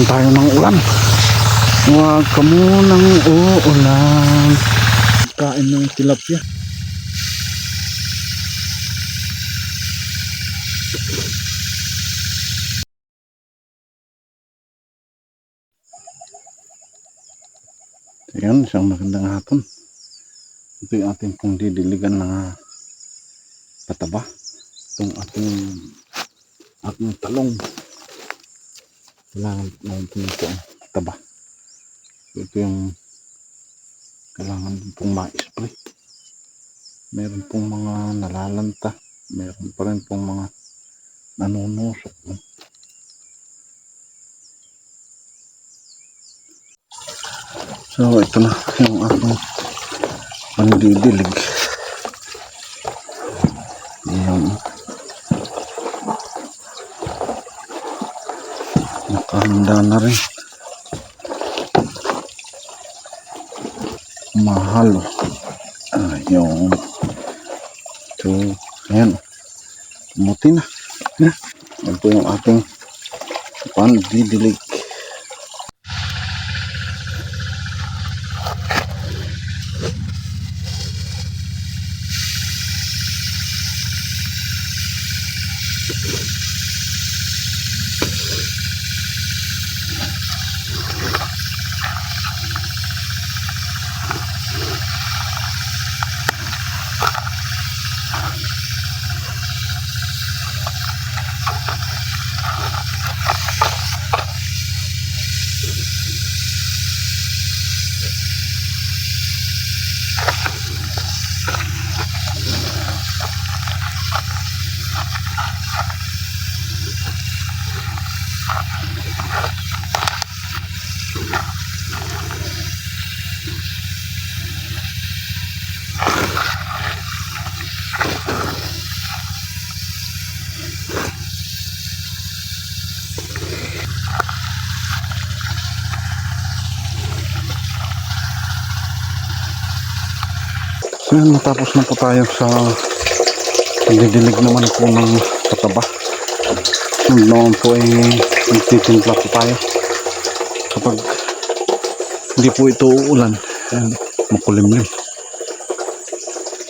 Tayo ng ulan. Huwag ka munang uulan. Kain ng tilapia. Ayan, isang magandang hapon. Ito yung ating pong didiligan na pataba. Itong ating talong. Kailangan natin ito ang pataba. Ito yung kailangan pong ma-spray. Meron pong mga nalalanta. Meron pa rin pong mga nanunusok. So ito na yung ating pandidilig. Ayan. Nakahanda na rin. Mahal. Ayun. So, ayan. Muti na. Ito yung ating pandidilig. So yan, matapos na po tayo sa pagdidilig naman po ng pataba. Sunod naman po ay magtitimpla po tayo. Kapag hindi po ito uulan, yan, makulimlim.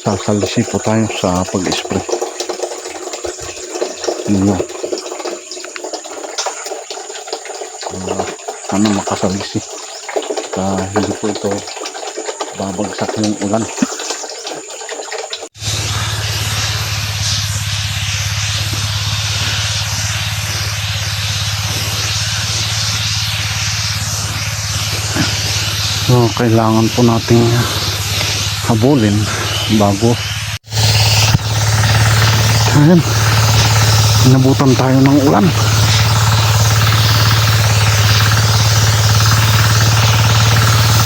Sasalisi po tayo sa pag-spray. Yan. Sana makasalisi. Hindi po ito babagsak yung ulan. So, kailangan po nating habulin bago. Ayan. Inabutan tayo ng ulan.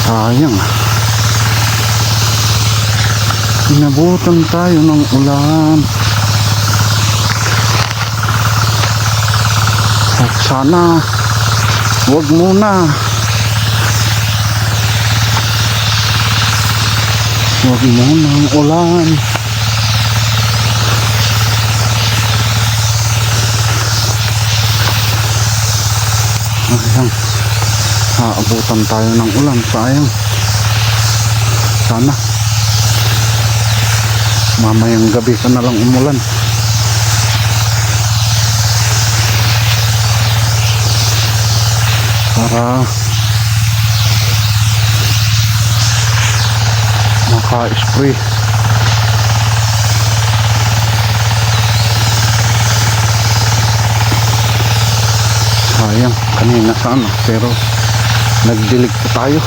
Sayang. Inabutan tayo ng ulan. At sana wag muna. Huwag mo nang ulan. Ayan. Aabutan tayo ng ulan. Sayang. Sana mamayang gabi ka na lang umulan. Para maka-spray. Sayang, kanina sana pero nagdilig pa tayo.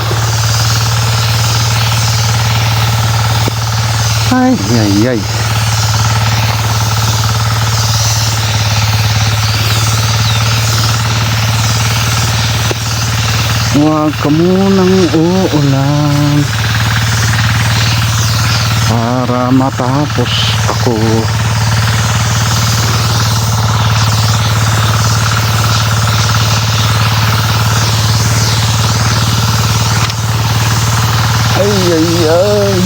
Ay, ay, ay. Huwag ka munang uulan para matapos ako. Ay, ay, ay.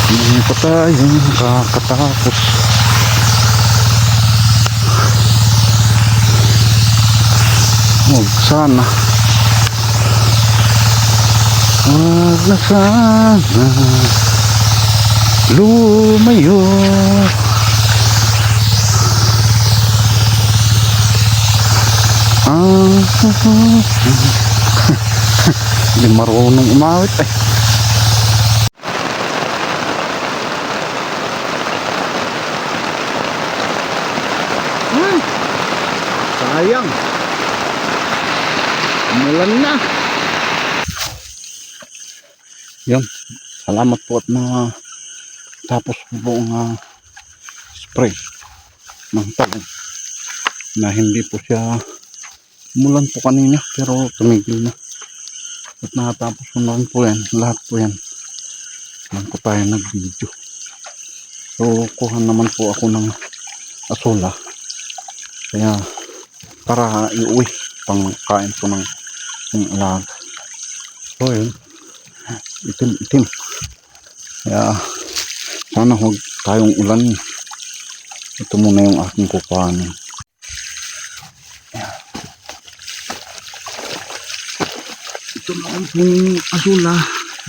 Hindi pa tayo kakatapos. Huwag sana. Huwag na sana lumayo. Hindi marunong umawit eh. Sayang. Umulan na. Yun. Salamat po at tapos po ang spray ng talong na hindi po siya umulan po kanina pero tumigil na at nakatapos po na rin po yan. Lahat po yan lang po tayo nag video. So kuha naman po ako ng asola kaya para iuwi pang kain po ng alaga. So yun, itim kaya sana huwag tayong ulan. Ito muna yung aking kukuhanin. Ito na ang pong asola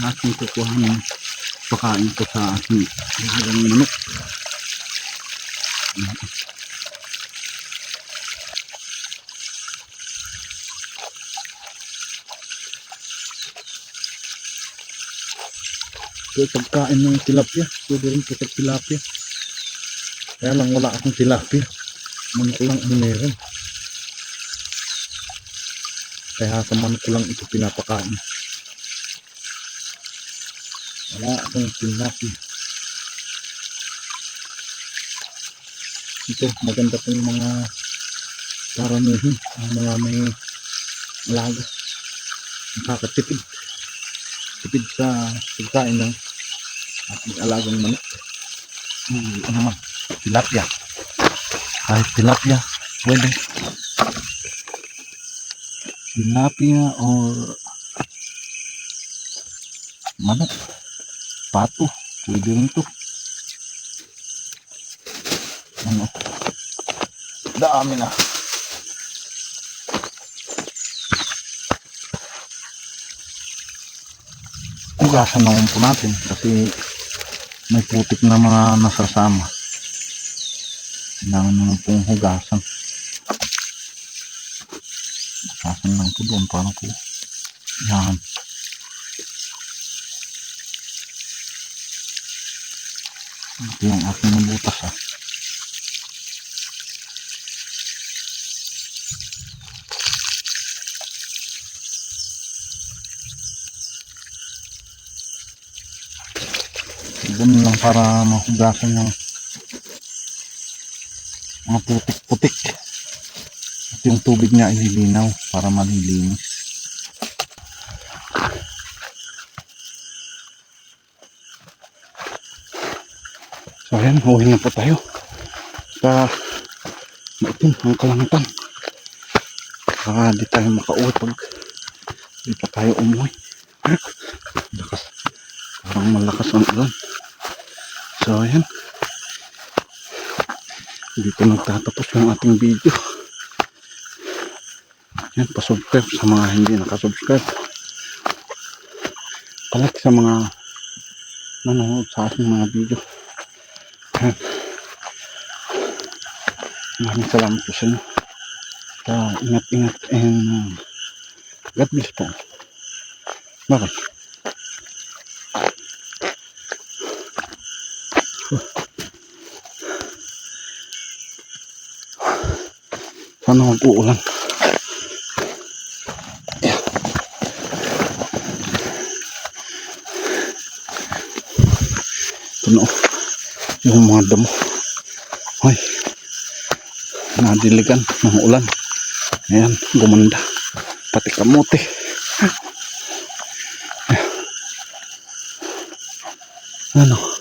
na aking kukuhanin. Pakain ko sa aking manok. Ito pagkain ng tilapia. Pwede rin po sa tilapia. Kaya lang wala akong tilapia. Manok lang ang meron. Kaya sa manok lang ito pinapakain. Wala akong tilapia. Ito maganda po yung mga karamihan. Mga may alaga. Nakakatipid. Tipid sa pagkain ng ating alagang manok. Ano naman? Tilapia. Kahit tilapia, pwede. Tilapia or manok. Pato. Pwede rin ito. Ano? Dami na. Hugasan naman po natin kasi may putik na mga nasasama. Kailangan naman pong hugasan. Hugasan lang po doon para po yan. Ito yung aking nabutas ha. Ganun lang para mahugasan yung mga putik-putik at yung tubig niya ililinaw para malilinis. So ayan, uwi na po tayo sa maitim ang kalangitan para di tayo makauwi pag di pa tayo umuwi. Lakas, parang malakas ang ulan. So ayan, dito nagtatapos yung ating video. Yan, pasubscribe sa mga hindi nakasubscribe, palike sa mga nanonood sa ating mga video. Yan, maraming salamat po sa inyo. Ingat-ingat and God bless po. Bye bye. Sana mag-uulan. Yeah. Ito na yung mga damo. Hoy, nadiligan ng ulan. Ayan, gumanda. Pati kamote. Ano?